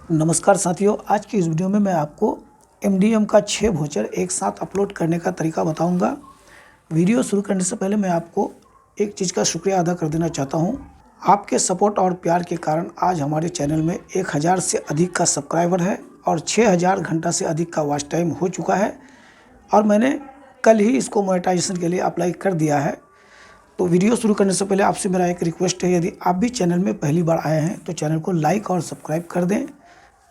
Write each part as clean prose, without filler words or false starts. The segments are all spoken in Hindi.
नमस्कार साथियों, आज की इस वीडियो में मैं आपको एमडीएम का 6 वाउचर एक साथ अपलोड करने का तरीका बताऊंगा। वीडियो शुरू करने से पहले मैं आपको एक चीज़ का शुक्रिया अदा कर देना चाहता हूं। आपके सपोर्ट और प्यार के कारण आज हमारे चैनल में 1000 से अधिक का सब्सक्राइबर है और 6000 घंटा से अधिक का वॉच टाइम हो चुका है और मैंने कल ही इसको मोनेटाइजेशन के लिए अप्लाई कर दिया है। तो वीडियो शुरू करने से पहले आपसे मेरा एक रिक्वेस्ट है, यदि आप भी चैनल में पहली बार आए हैं तो चैनल को लाइक और सब्सक्राइब कर दें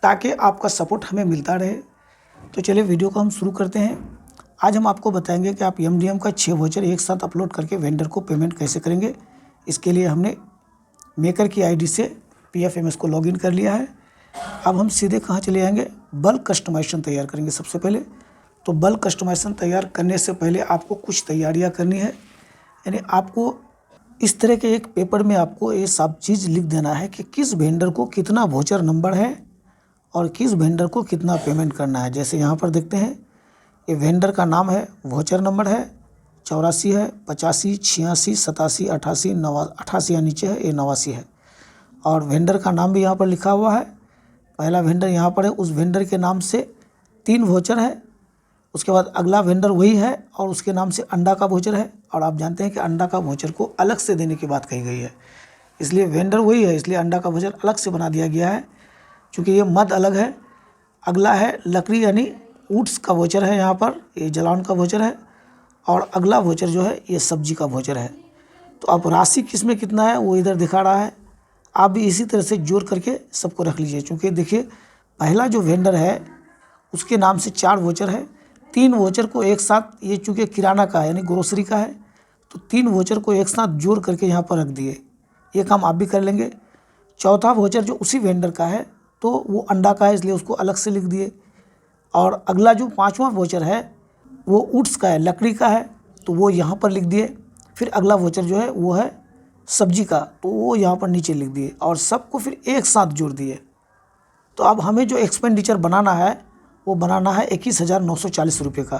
ताकि आपका सपोर्ट हमें मिलता रहे। तो चलिए वीडियो को हम शुरू करते हैं। आज हम आपको बताएंगे कि आप एमडीएम का 6 वाउचर एक साथ अपलोड करके वेंडर को पेमेंट कैसे करेंगे। इसके लिए हमने मेकर की आईडी से पीएफएमएस को लॉगिन कर लिया है। अब हम सीधे कहाँ चले जाएंगे, बल्क कस्टमाइजेशन तैयार करेंगे सबसे पहले। तो बल्क कस्टमाइजेशन तैयार करने से पहले आपको कुछ तैयारियाँ करनी है, यानी आपको इस तरह के एक पेपर में आपको ये सब चीज़ लिख देना है कि किस वेंडर को कितना वाउचर नंबर है और किस वेंडर को कितना पेमेंट करना है। जैसे यहाँ पर देखते हैं, ये वेंडर का नाम है, वाउचर नंबर है 84 है, 85, 86, 87, 88, 88 या नीचे है, ये 89 है। और वेंडर का नाम भी यहाँ पर लिखा हुआ है। पहला वेंडर यहाँ पर है, उस वेंडर के नाम से 3 वाउचर है। उसके बाद अगला वेंडर वही है और उसके नाम से अंडा का वाउचर है। और आप जानते हैं कि अंडा का वाउचर को अलग से देने की बात कही गई है, इसलिए वेंडर वही है, इसलिए अंडा का वाउचर अलग से बना दिया गया है क्योंकि ये मद अलग है। अगला है लकड़ी यानी वुड्स का वाउचर है, यहाँ पर ये जलावन का वाउचर है। और अगला वाउचर जो है ये सब्जी का वाउचर है। तो अब राशि किस में कितना है वो इधर दिखा रहा है, आप भी इसी तरह से जोड़ करके सबको रख लीजिए। क्योंकि देखिए पहला जो वेंडर है उसके नाम से 4 वाउचर है, 3 वाउचर को एक साथ, ये चूँकि किराना का है यानी ग्रोसरी का है, तो 3 वाउचर को एक साथ जोड़ करके यहाँ पर रख दिए। ये काम आप भी कर लेंगे। चौथा वाउचर जो उसी वेंडर का है तो वो अंडा का है, इसलिए उसको अलग से लिख दिए। और अगला जो 5वां वाउचर है वो वुड्स का है, लकड़ी का है, तो वो यहाँ पर लिख दिए। फिर अगला वाउचर जो है वो है सब्जी का, तो वो यहाँ पर नीचे लिख दिए और सबको फिर एक साथ जोड़ दिए। तो अब हमें जो एक्सपेंडिचर बनाना है वो बनाना है 21,940 रुपये का।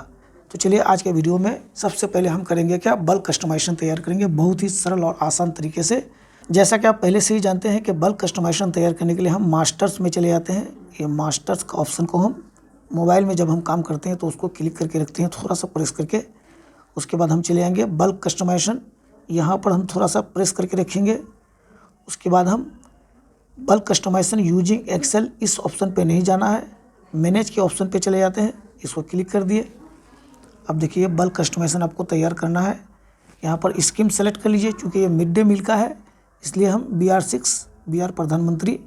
तो चलिए आज के वीडियो में सबसे पहले हम करेंगे क्या, बल्क कस्टमाइजेशन तैयार करेंगे बहुत ही सरल और आसान तरीके से। जैसा कि आप पहले से ही जानते हैं कि बल्क कस्टमाइजेशन तैयार करने के लिए हम मास्टर्स में चले जाते हैं। ये मास्टर्स का ऑप्शन को हम मोबाइल में जब हम काम करते हैं तो उसको क्लिक करके रखते हैं, थोड़ा सा प्रेस करके। उसके बाद हम चले जाएंगे बल्क कस्टमाइजेशन, यहाँ पर हम थोड़ा सा प्रेस करके रखेंगे। उसके बाद हम बल्क कस्टमाइजेशन यूजिंग एक्सेल, इस ऑप्शन पे नहीं जाना है, मैनेज के ऑप्शन पे चले जाते हैं, इसको क्लिक कर दिए। अब देखिए बल्क कस्टमाइजेशन आपको तैयार करना है। यहाँ पर स्कीम सेलेक्ट कर लीजिए, चूँकि ये मिड डे मील का है इसलिए हम BR6 बिहार प्रधानमंत्री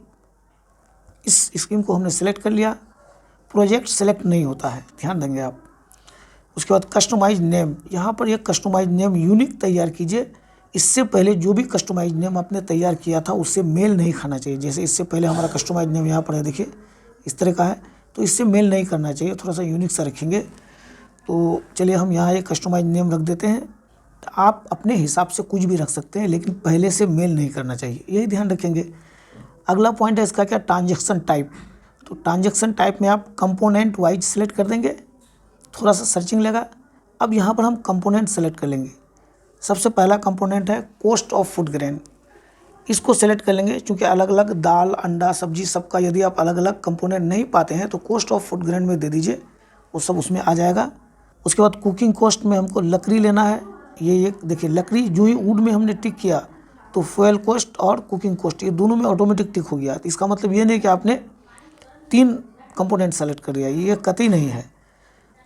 इस स्कीम को हमने सेलेक्ट कर लिया। प्रोजेक्ट सेलेक्ट नहीं होता है, ध्यान देंगे आप। उसके बाद कस्टमाइज नेम, यहाँ पर एक कस्टमाइज नेम यूनिक तैयार कीजिए। इससे पहले जो भी कस्टमाइज नेम आपने तैयार किया था उससे मेल नहीं खाना चाहिए। जैसे इससे पहले हमारा कस्टमाइज नेम यहाँ पर है, देखिए इस तरह का है, तो इससे मेल नहीं करना चाहिए, थोड़ा सा यूनिक सा रखेंगे। तो चलिए हम यहाँ एक कस्टमाइज नेम रख देते हैं। आप अपने हिसाब से कुछ भी रख सकते हैं लेकिन पहले से मेल नहीं करना चाहिए, यही ध्यान रखेंगे। अगला पॉइंट है इसका क्या, ट्रांजैक्शन टाइप। तो ट्रांजैक्शन टाइप में आप कंपोनेंट वाइज सेलेक्ट कर देंगे, थोड़ा सा सर्चिंग लेगा। अब यहाँ पर हम कंपोनेंट सेलेक्ट कर लेंगे। सबसे पहला कंपोनेंट है कॉस्ट ऑफ फूड ग्रेन, इसको सेलेक्ट कर लेंगे। क्योंकि अलग अलग दाल, अंडा, सब्जी सबका यदि आप अलग अलग कंपोनेंट नहीं पाते हैं तो कॉस्ट ऑफ फूड ग्रेन में दे दीजिए, वो सब उसमें आ जाएगा। उसके बाद कुकिंग कॉस्ट में हमको लकड़ी लेना है, ये देखिए लकड़ी जो ही वुड में हमने टिक किया तो फ्यूल कॉस्ट और कुकिंग कॉस्ट ये दोनों में ऑटोमेटिक टिक हो गया। तो इसका मतलब ये नहीं कि आपने 3 कंपोनेंट सेलेक्ट कर लिया, ये कतई नहीं है।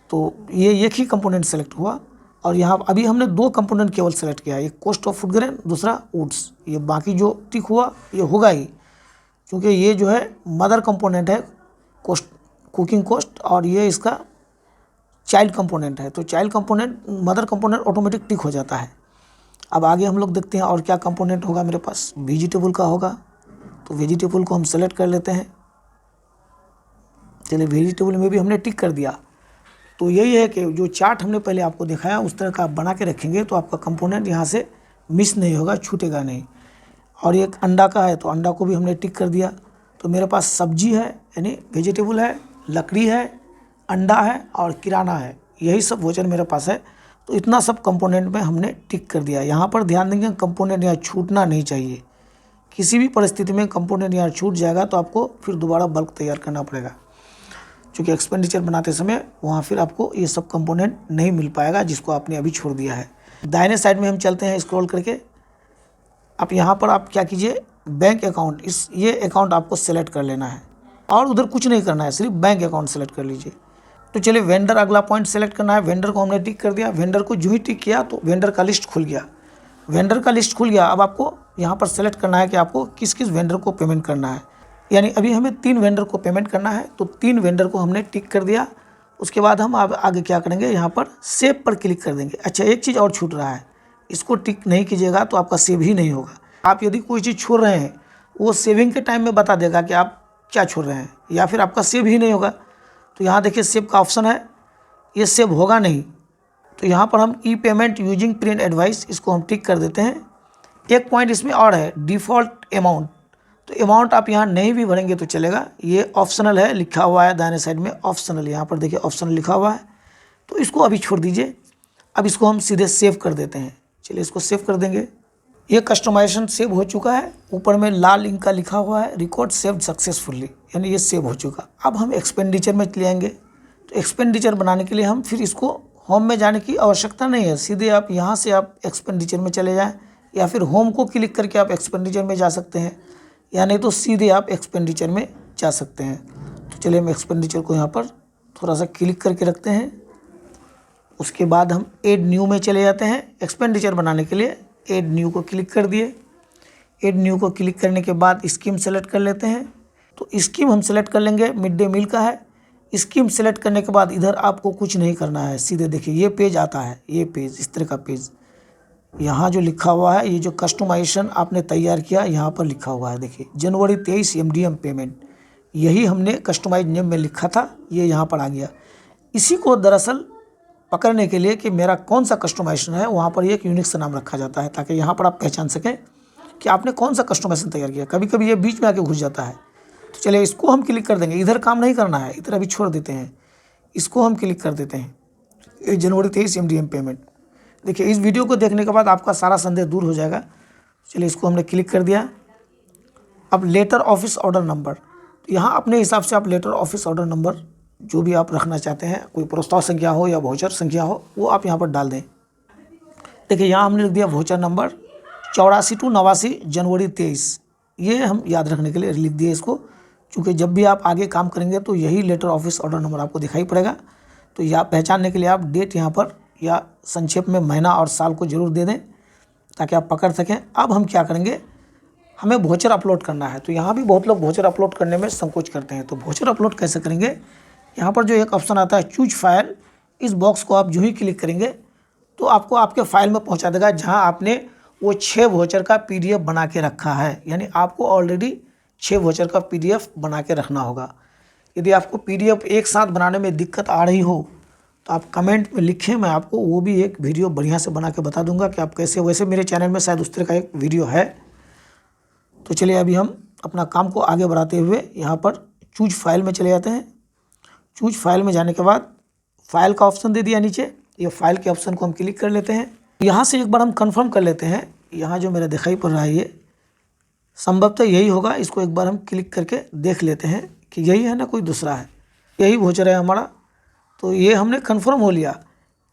तो ये एक ही कंपोनेंट सेलेक्ट हुआ और यहाँ अभी हमने 2 कंपोनेंट केवल सेलेक्ट किया, एक कॉस्ट ऑफ फूड ग्रेन, दूसरा वुड्स। ये बाकी जो टिक हुआ ये होगा ही, क्योंकि ये जो है मदर कंपोनेंट है कॉस्ट, कुकिंग कॉस्ट, और ये इसका चाइल्ड कंपोनेंट है। तो child component, mother component automatic tick हो जाता है। अब आगे हम लोग देखते हैं और क्या कंपोनेंट होगा मेरे पास, वेजिटेबल का होगा। तो वेजिटेबल को हम सेलेक्ट कर लेते हैं। चलिए वेजिटेबल में भी हमने टिक कर दिया। तो यही है कि जो चार्ट हमने पहले आपको दिखाया उस तरह का आप बना के रखेंगे तो आपका कंपोनेंट यहाँ से मिस नहीं होगा, छूटेगा नहीं। और एक अंडा का है तो अंडा को भी हमने टिक कर दिया। तो मेरे पास सब्जी है यानी वेजिटेबल है, लकड़ी है, अंडा है और किराना है, यही सब वाउचर मेरे पास है। तो इतना सब कंपोनेंट में हमने टिक कर दिया। यहाँ पर ध्यान देंगे कंपोनेंट यहाँ छूटना नहीं चाहिए, किसी भी परिस्थिति में कंपोनेंट यहाँ छूट जाएगा तो आपको फिर दोबारा बल्क तैयार करना पड़ेगा, क्योंकि एक्सपेंडिचर बनाते समय वहाँ फिर आपको ये सब कंपोनेंट नहीं मिल पाएगा जिसको आपने अभी छोड़ दिया है। दाहिने साइड में हम चलते हैं स्क्रॉल करके। अब यहाँ पर आप क्या कीजिए, बैंक अकाउंट, ये अकाउंट आपको सेलेक्ट कर लेना है और उधर कुछ नहीं करना है, सिर्फ बैंक अकाउंट सेलेक्ट कर लीजिए। तो चलिए वेंडर अगला पॉइंट सेलेक्ट करना है। वेंडर को हमने टिक कर दिया। वेंडर को जो ही टिक किया तो वेंडर का लिस्ट खुल गया। वेंडर का लिस्ट खुल गया। अब आपको यहाँ पर सेलेक्ट करना है कि आपको किस किस वेंडर को पेमेंट करना है। यानी अभी हमें 3 वेंडर को पेमेंट करना है, तो 3 वेंडर को हमने टिक कर दिया। उसके बाद हम अब आगे क्या करेंगे, यहाँ पर सेव पर क्लिक कर देंगे। अच्छा, एक चीज़ और छूट रहा है, इसको टिक नहीं कीजिएगा तो आपका सेव ही नहीं होगा। आप यदि कोई चीज़ छोड़ रहे हैं वो सेविंग के टाइम में बता देगा कि आप क्या छोड़ रहे हैं, या फिर आपका सेव ही नहीं होगा। तो यहाँ देखिए सेव का ऑप्शन है, ये सेव होगा नहीं। तो यहाँ पर हम ई पेमेंट यूजिंग प्रिंट एडवाइस, इसको हम टिक कर देते हैं। एक पॉइंट इसमें और है, डिफ़ॉल्ट अमाउंट। तो अमाउंट आप यहाँ नहीं भी भरेंगे तो चलेगा, ये ऑप्शनल है, लिखा हुआ है दाहिने साइड में ऑप्शनल। यहाँ पर देखिए ऑप्शनल लिखा हुआ है, तो इसको अभी छोड़ दीजिए। अब इसको हम सीधे सेव कर देते हैं। चलिए इसको सेव कर देंगे। ये कस्टमाइजेशन सेव हो चुका है। ऊपर में लाल इंक का लिखा हुआ है रिकॉर्ड सेव्ड सक्सेसफुली, यानी ये सेव हो चुका। अब हम एक्सपेंडिचर में चले आएंगे। तो एक्सपेंडिचर बनाने के लिए हम फिर इसको होम में जाने की आवश्यकता नहीं है, सीधे आप यहाँ से आप एक्सपेंडिचर में चले जाएँ, या फिर होम को क्लिक करके आप एक्सपेंडिचर में जा सकते हैं, या नहीं तो सीधे आप एक्सपेंडिचर में जा सकते हैं। तो चलिए हम एक्सपेंडिचर को यहाँ पर थोड़ा सा क्लिक करके रखते हैं। उसके बाद हम ऐड न्यू में चले जाते हैं। एक्सपेंडिचर बनाने के लिए ऐड न्यू को क्लिक कर दिए। ऐड न्यू को क्लिक करने के बाद स्कीम सेलेक्ट कर लेते हैं। तो स्कीम हम सेलेक्ट कर लेंगे, मिड डे मील का है। स्कीम सेलेक्ट करने के बाद इधर आपको कुछ नहीं करना है, सीधे देखिए ये पेज आता है, ये पेज, इस तरह का पेज। यहाँ जो लिखा हुआ है, ये जो कस्टमाइजेशन आपने तैयार किया, यहाँ पर लिखा हुआ है देखिए जनवरी 23 MDM पेमेंट, यही हमने कस्टमाइज नेम में लिखा था, ये यहाँ पर आ गया। इसी को दरअसल पकड़ने के लिए कि मेरा कौन सा कस्टमाइजेशन है, वहाँ पर एक यूनिक सा नाम रखा जाता है, ताकि यहाँ पर आप पहचान सकें कि आपने कौन सा कस्टमाइजेशन तैयार किया। कभी कभी ये बीच में आके घुस जाता है। तो चलिए इसको हम क्लिक कर देंगे। इधर काम नहीं करना है, इधर अभी छोड़ देते हैं। इसको हम क्लिक कर देते हैं, ये जनवरी 23 MDM पेमेंट। देखिए इस वीडियो को देखने के बाद आपका सारा संदेह दूर हो जाएगा। चलिए इसको हमने क्लिक कर दिया। अब लेटर ऑफिस ऑर्डर नंबर, तो यहाँ अपने हिसाब से आप लेटर ऑफिस ऑर्डर नंबर जो भी आप रखना चाहते हैं, कोई प्रस्ताव संख्या हो या वाउचर संख्या हो, वो आप यहाँ पर डाल दें। देखिए यहाँ हमने लिख दिया वाउचर नंबर 84 to 89 जनवरी 23। ये हम याद रखने के लिए लिख दिए इसको, क्योंकि जब भी आप आगे काम करेंगे तो यही लेटर ऑफिस ऑर्डर नंबर आपको दिखाई पड़ेगा। तो या पहचानने के लिए आप डेट यहाँ पर या संक्षेप में महीना और साल को ज़रूर दे दें, ताकि आप पकड़ सकें। अब हम क्या करेंगे, हमें वोचर अपलोड करना है। तो यहाँ भी बहुत लोग वोचर अपलोड करने में संकोच करते हैं। तो वोचर अपलोड कैसे करेंगे, यहाँ पर जो एक ऑप्शन आता है चूज फाइल, इस बॉक्स को आप जो ही क्लिक करेंगे तो आपको आपके फाइल में पहुँचा देगा, जहाँ आपने वो 6 वोचर का PDF बना के रखा है। यानी आपको ऑलरेडी 6 वोचर का PDF बना के रखना होगा। यदि आपको PDF एक साथ बनाने में दिक्कत आ रही हो तो आप कमेंट में लिखें, मैं आपको वो भी एक वीडियो बढ़िया से बना के बता दूंगा कि आप कैसे। वैसे मेरे चैनल में शायद उस तरह का एक वीडियो है। तो चलिए अभी हम अपना काम को आगे बढ़ाते हुए यहाँ पर चूज फाइल में चले जाते हैं। चूज फाइल में जाने के बाद फाइल का ऑप्शन दे दिया नीचे, ये फाइल के ऑप्शन को हम क्लिक कर लेते हैं। यहाँ से एक बार हम कंफर्म कर लेते हैं, यहाँ जो मेरा दिखाई पड़ रहा है ये संभवतः यही होगा। इसको एक बार हम क्लिक करके देख लेते हैं कि यही है ना, कोई दूसरा है, यही वोचर है हमारा। तो ये हमने कंफर्म हो लिया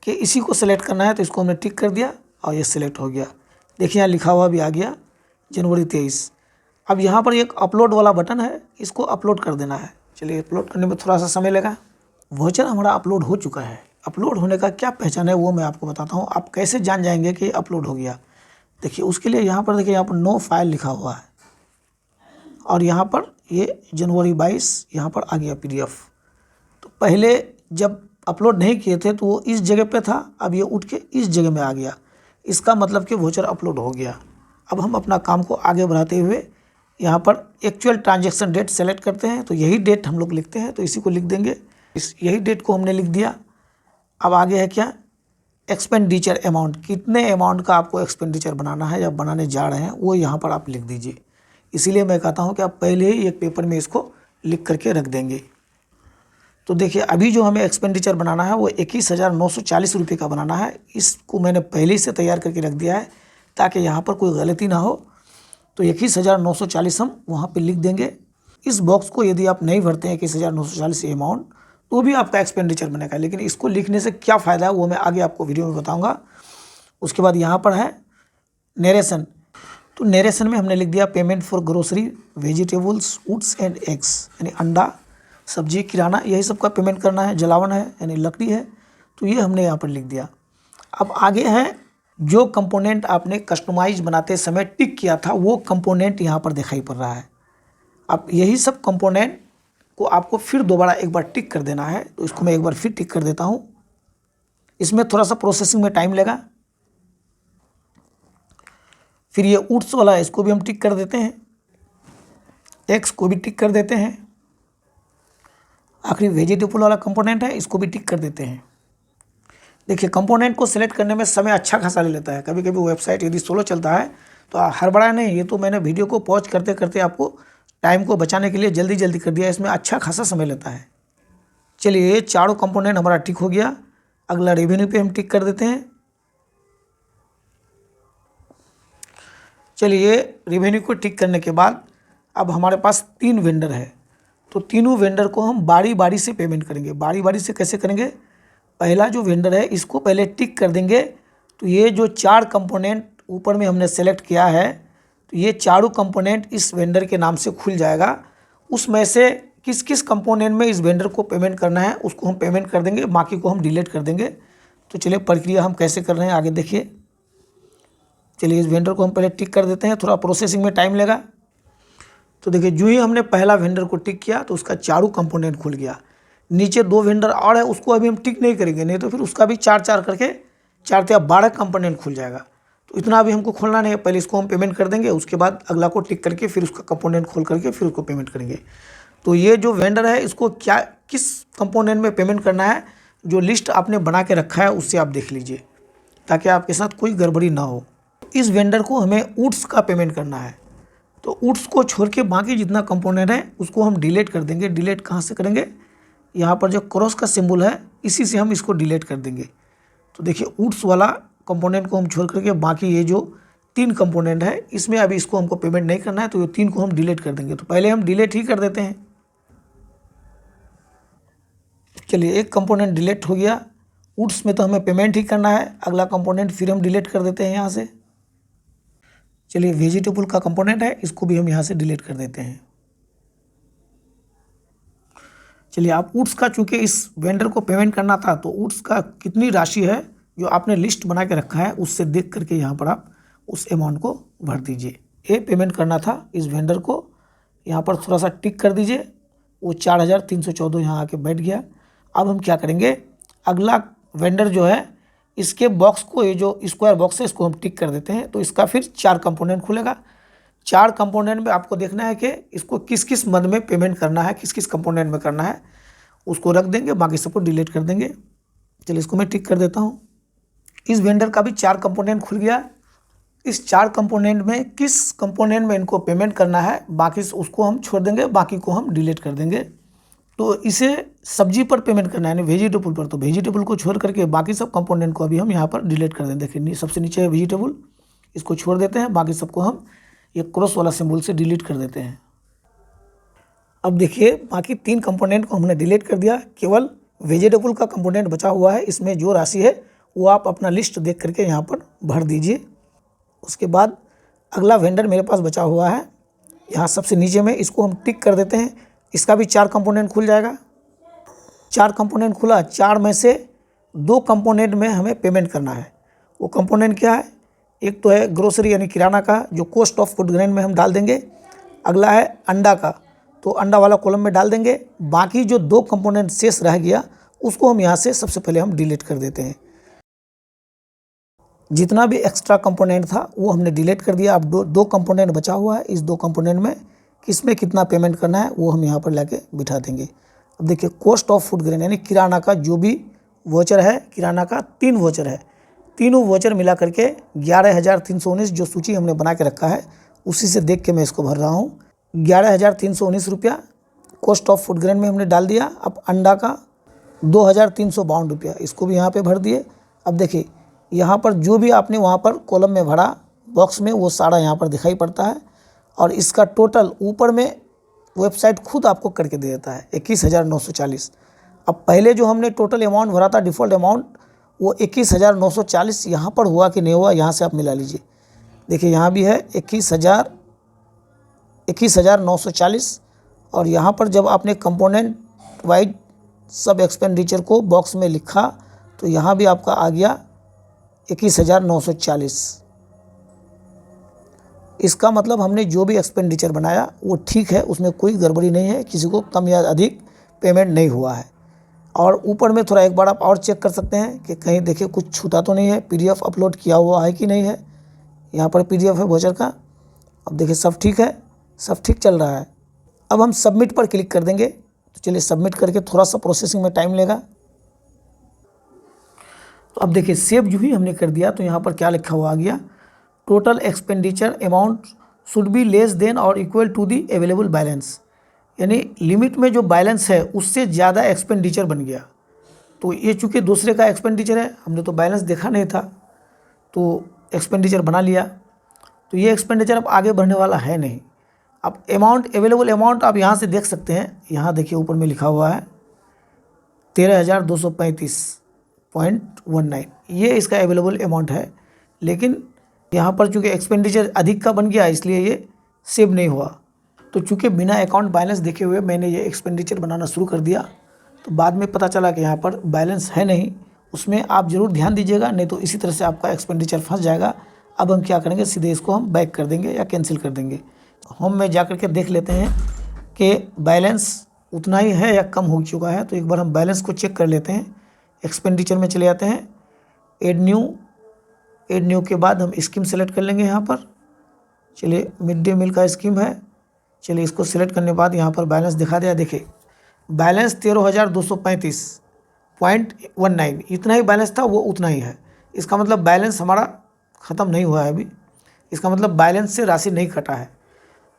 कि इसी को सिलेक्ट करना है, तो इसको हमने टिक कर दिया और ये सिलेक्ट हो गया। देखिए यहाँ लिखा हुआ भी आ गया जनवरी 23। अब यहाँ पर एक अपलोड वाला बटन है, इसको अपलोड कर देना है। चलिए अपलोड करने में थोड़ा सा समय लगा। वोचर हमारा अपलोड हो चुका है। अपलोड होने का क्या पहचान है वो मैं आपको बताता हूँ। आप कैसे जान जाएंगे कि अपलोड हो गया, देखिए उसके लिए यहाँ पर देखिए, यहाँ पर नो फाइल लिखा हुआ है और यहाँ पर ये जनवरी 22 यहाँ पर आ गया PDF। तो पहले जब अपलोड नहीं किए थे तो वो इस जगह पे था, अब ये उठ के इस जगह में आ गया। इसका मतलब कि वोचर अपलोड हो गया। अब हम अपना काम को आगे बढ़ाते हुए यहाँ पर एक्चुअल ट्रांजैक्शन डेट सेलेक्ट करते हैं। तो यही डेट हम लोग लिखते हैं, तो इसी को लिख देंगे। यही डेट को हमने लिख दिया। अब आगे है क्या, एक्सपेंडिचर अमाउंट, कितने अमाउंट का आपको एक्सपेंडिचर बनाना है या बनाने जा रहे हैं, वो यहाँ पर आप लिख दीजिए। इसीलिए मैं कहता हूँ कि आप पहले ही एक पेपर में इसको लिख करके रख देंगे। तो देखिए अभी जो हमें एक्सपेंडिचर बनाना है वो 21,940 रुपये का बनाना है। इसको मैंने पहले से तैयार करके रख दिया है ताकि यहाँ पर कोई गलती ना हो। तो 21,940 हम वहाँ पे लिख देंगे। इस बॉक्स को यदि आप नहीं भरते हैं 21,940 अमाउंट तो भी आपका एक्सपेंडिचर बनेगा, लेकिन इसको लिखने से क्या फ़ायदा है वो मैं आगे आपको वीडियो में बताऊँगा। उसके बाद यहाँ पर है नरेशन। तो नरेशन में हमने लिख दिया payment for grocery, vegetables, foods and eggs, यानी अंडा, सब्जी, किराना, यही सब का पेमेंट करना है। जलावन है यानी लकड़ी है, तो ये हमने यहाँ पर लिख दिया। अब आगे है जो कंपोनेंट आपने कस्टमाइज बनाते समय टिक किया था वो कंपोनेंट यहाँ पर दिखाई पड़ रहा है। अब यही सब कंपोनेंट को आपको फिर दोबारा एक बार टिक कर देना है, तो इसको मैं एक बार फिर टिक कर देता हूँ। इसमें थोड़ा सा प्रोसेसिंग में टाइम लगा। फिर ये ऊट्स वाला है, इसको भी हम टिक कर देते हैं। एक्स को भी टिक कर देते हैं। आखिरी वेजिटेबल वाला कंपोनेंट है, इसको भी टिक कर देते हैं। देखिए कंपोनेंट को सिलेक्ट करने में समय अच्छा खासा ले लेता है। कभी कभी वेबसाइट यदि स्लो चलता है तो हड़बड़ा नहीं, ये तो मैंने वीडियो को पॉज करते करते आपको टाइम को बचाने के लिए जल्दी जल्दी कर दिया। इसमें अच्छा खासा समय लेता है। चलिए ये चारों कंपोनेंट हमारा टिक हो गया। अगला रेवेन्यू पे हम टिक कर देते हैं। चलिए रेवेन्यू को टिक करने के बाद अब हमारे पास 3 वेंडर है, तो तीनों वेंडर को हम बारी बारी से पेमेंट करेंगे। बारी बारी से कैसे करेंगे? पहला जो वेंडर है इसको पहले टिक कर देंगे, तो ये जो 4 कंपोनेंट ऊपर में हमने सेलेक्ट किया है, तो ये चारों कंपोनेंट इस वेंडर के नाम से खुल जाएगा। उसमें से किस किस कंपोनेंट में इस वेंडर को पेमेंट करना है उसको हम पेमेंट कर देंगे, बाकी को हम डिलीट कर देंगे। तो चलिए प्रक्रिया हम कैसे कर रहे हैं आगे देखिए। चलिए इस वेंडर को हम पहले टिक कर देते हैं, थोड़ा प्रोसेसिंग में टाइम लगा। तो देखिए जो ही हमने पहला वेंडर को टिक किया तो उसका चारों कंपोनेंट खुल गया। नीचे 2 वेंडर और है, उसको अभी हम टिक नहीं करेंगे, नहीं तो फिर उसका भी 4 करके 4 या 12 कंपोनेंट खुल जाएगा। तो इतना अभी हमको खोलना नहीं है, पहले इसको हम पेमेंट कर देंगे, उसके बाद अगला को टिक करके फिर उसका कंपोनेंट खोल करके फिर उसको पेमेंट करेंगे। तो ये जो वेंडर है इसको क्या किस कंपोनेंट में पेमेंट करना है, जो लिस्ट आपने बना के रखा है उससे आप देख लीजिए, ताकि आपके साथ कोई गड़बड़ी ना हो। इस वेंडर को हमें ऊट्स का पेमेंट करना है, तो ऊट्स को छोड़ के बाकी जितना कंपोनेंट है उसको हम डिलीट कर देंगे। डिलीट कहाँ से करेंगे? यहाँ पर जो क्रॉस का सिंबल है इसी से हम इसको डिलीट कर देंगे। तो देखिए ऊट्स वाला कंपोनेंट को हम छोड़ करके बाकी ये जो 3 कंपोनेंट है इसमें अभी इसको हमको पेमेंट नहीं करना है, तो ये 3 को हम डिलीट कर देंगे। तो पहले हम डिलीट ही कर देते हैं। चलिए एक कंपोनेंट डिलीट हो गया। ऊट्स में तो हमें पेमेंट ही करना है, अगला कंपोनेंट फिर हम डिलीट कर देते हैं यहाँ से। चलिए वेजिटेबल का कंपोनेंट है, इसको भी हम यहाँ से डिलीट कर देते हैं। चलिए आप ऊट्स का चूँकि इस वेंडर को पेमेंट करना था, तो ऊट्स का कितनी राशि है जो आपने लिस्ट बना के रखा है उससे देख करके यहाँ पर आप उस अमाउंट को भर दीजिए। ये पेमेंट करना था इस वेंडर को, यहाँ पर थोड़ा सा टिक कर दीजिए। वो 4,314 यहाँ आके बैठ गया। अब हम क्या करेंगे, अगला वेंडर जो है इसके बॉक्स को, ये जो स्क्वायर बॉक्स है इसको हम टिक कर देते हैं, तो इसका फिर 4 कंपोनेंट खुलेगा। 4 कंपोनेंट में आपको देखना है कि इसको किस किस मद में पेमेंट करना है, किस किस कंपोनेंट में करना है, उसको रख देंगे, बाकी सबको डिलीट कर देंगे। चलिए इसको मैं टिक कर देता हूँ। इस वेंडर का भी 4 कंपोनेंट खुल गया। इस 4 कंपोनेंट में किस कंपोनेंट में इनको पेमेंट करना है, बाकी उसको हम छोड़ देंगे, बाकी को हम डिलीट कर देंगे। तो इसे सब्जी पर पेमेंट करना है, यानी वेजिटेबल पर, तो वेजिटेबल को छोड़ करके बाकी सब कंपोनेंट को अभी हम यहाँ पर डिलीट कर दें। देखिए सबसे नीचे है वेजिटेबल, इसको छोड़ देते हैं, बाकी सबको हम ये क्रॉस वाला सिंबल से डिलीट कर देते हैं। अब देखिए बाकी 3 कंपोनेंट को हमने डिलीट कर दिया, केवल वेजिटेबल का कंपोनेंट बचा हुआ है। इसमें जो राशि है वो आप अपना लिस्ट देख करके यहाँ पर भर दीजिए। उसके बाद अगला वेंडर मेरे पास बचा हुआ है, यहाँ सबसे नीचे में, इसको हम टिक कर देते हैं। इसका भी 4 कंपोनेंट खुल जाएगा। 4 कंपोनेंट खुला, 4 में से 2 कंपोनेंट में हमें पेमेंट करना है। वो कंपोनेंट क्या है? एक तो है ग्रोसरी यानी किराना का, जो कॉस्ट ऑफ फूड ग्रेन में हम डाल देंगे। अगला है अंडा का, तो अंडा वाला कॉलम में डाल देंगे। बाकी जो 2 कंपोनेंट शेष रह गया उसको हम यहाँ से सबसे पहले हम डिलीट कर देते हैं। जितना भी एक्स्ट्रा कंपोनेंट था वो हमने डिलीट कर दिया। अब 2 कंपोनेंट बचा हुआ है। इस 2 कंपोनेंट में किसमें कितना पेमेंट करना है वो हम यहाँ पर लाके बिठा देंगे। अब देखिए कॉस्ट ऑफ फूड ग्रेन यानी किराना का जो भी वोचर है, किराना का 3 वोचर है, तीनों वोचर मिला करके 11,319 जो सूची हमने बना के रखा है उसी से देख के मैं इसको भर रहा हूँ। 11,319 रुपया कॉस्ट ऑफ फूड ग्रेन में हमने डाल दिया। अब अंडा का 2,352 रुपया, इसको भी यहाँ पे भर दिए। अब देखिए यहाँ पर जो भी आपने वहाँ पर कॉलम में भरा बॉक्स में, वो सारा यहाँ पर दिखाई पड़ता है। और इसका टोटल ऊपर में वेबसाइट खुद आपको करके दे देता है 21,940। अब पहले जो हमने टोटल अमाउंट भरा था डिफ़ॉल्ट अमाउंट, वो 21,940 यहाँ पर हुआ कि नहीं हुआ, यहाँ से आप मिला लीजिए। देखिए यहाँ भी है 21,940, और यहाँ पर जब आपने कंपोनेंट वाइज सब एक्सपेंडिचर को बॉक्स में लिखा तो यहाँ भी आपका आ गया 21,940। इसका मतलब हमने जो भी एक्सपेंडिचर बनाया वो ठीक है, उसमें कोई गड़बड़ी नहीं है, किसी को कम या अधिक पेमेंट नहीं हुआ है। और ऊपर में थोड़ा एक बार आप और चेक कर सकते हैं कि कहीं देखिए कुछ छूटा तो नहीं है, पीडीएफ अपलोड किया हुआ है कि नहीं है। यहाँ पर पीडीएफ है वाउचर का। अब देखिए सब ठीक है, सब ठीक चल रहा है। अब हम सबमिट पर क्लिक कर देंगे। तो चलिए सबमिट करके, थोड़ा सा प्रोसेसिंग में टाइम लेगा। तो अब देखिए सेव जो ही हमने कर दिया तो यहाँ पर क्या लिखा हुआ आ गया, total expenditure amount should be less than और equal to the available balance, यानी लिमिट में जो बैलेंस है उससे ज़्यादा एक्सपेंडिचर बन गया। तो ये चूँकि दूसरे का एक्सपेंडिचर है, हमने तो बैलेंस देखा नहीं था तो एक्सपेंडिचर बना लिया, तो ये एक्सपेंडिचर अब आगे बढ़ने वाला है नहीं। अब अमाउंट, अवेलेबल अमाउंट आप यहाँ से देख सकते हैं। यहाँ देखिए ऊपर में लिखा हुआ है 13,235.19, ये इसका अवेलेबल अमाउंट है। लेकिन यहाँ पर चूँकि एक्सपेंडिचर अधिक का बन गया इसलिए ये सेव नहीं हुआ। तो चूँकि बिना अकाउंट बैलेंस देखे हुए मैंने ये एक्सपेंडिचर बनाना शुरू कर दिया, तो बाद में पता चला कि यहाँ पर बैलेंस है नहीं। उसमें आप ज़रूर ध्यान दीजिएगा, नहीं तो इसी तरह से आपका एक्सपेंडिचर फंस जाएगा। अब हम क्या करेंगे, सीधे इसको हम बैक कर देंगे या कैंसिल कर देंगे। होम में जा कर के देख लेते हैं कि बैलेंस उतना ही है या कम हो चुका है। तो एक बार हम बैलेंस को चेक कर लेते हैं। एक्सपेंडिचर में चले जाते हैं, एड न्यू के बाद हम स्कीम सेलेक्ट कर लेंगे। यहाँ पर चलिए मिड डे मील का स्कीम है, चलिए इसको सिलेक्ट करने के बाद यहाँ पर बैलेंस दिखा दिया। देखिए बैलेंस 13,235.19, इतना ही बैलेंस था, वो उतना ही है। इसका मतलब बैलेंस हमारा ख़त्म नहीं हुआ है अभी, इसका मतलब बैलेंस से राशि नहीं कटा है।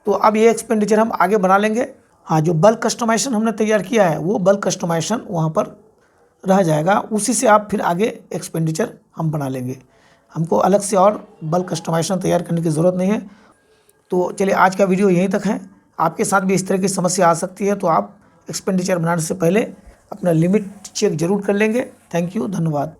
तो अब ये एक्सपेंडिचर हम आगे बना लेंगे। हाँ, जो बल्क कस्टमाइजेशन हमने तैयार किया है वो बल्क कस्टमाइजेशन वहाँ पर रह जाएगा, उसी से आप फिर आगे एक्सपेंडिचर हम बना लेंगे। हमको अलग से और बल्क कस्टमाइजेशन तैयार करने की ज़रूरत नहीं है। तो चलिए आज का वीडियो यहीं तक है। आपके साथ भी इस तरह की समस्या आ सकती है, तो आप एक्सपेंडिचर बनाने से पहले अपना लिमिट चेक ज़रूर कर लेंगे। थैंक यू, धन्यवाद।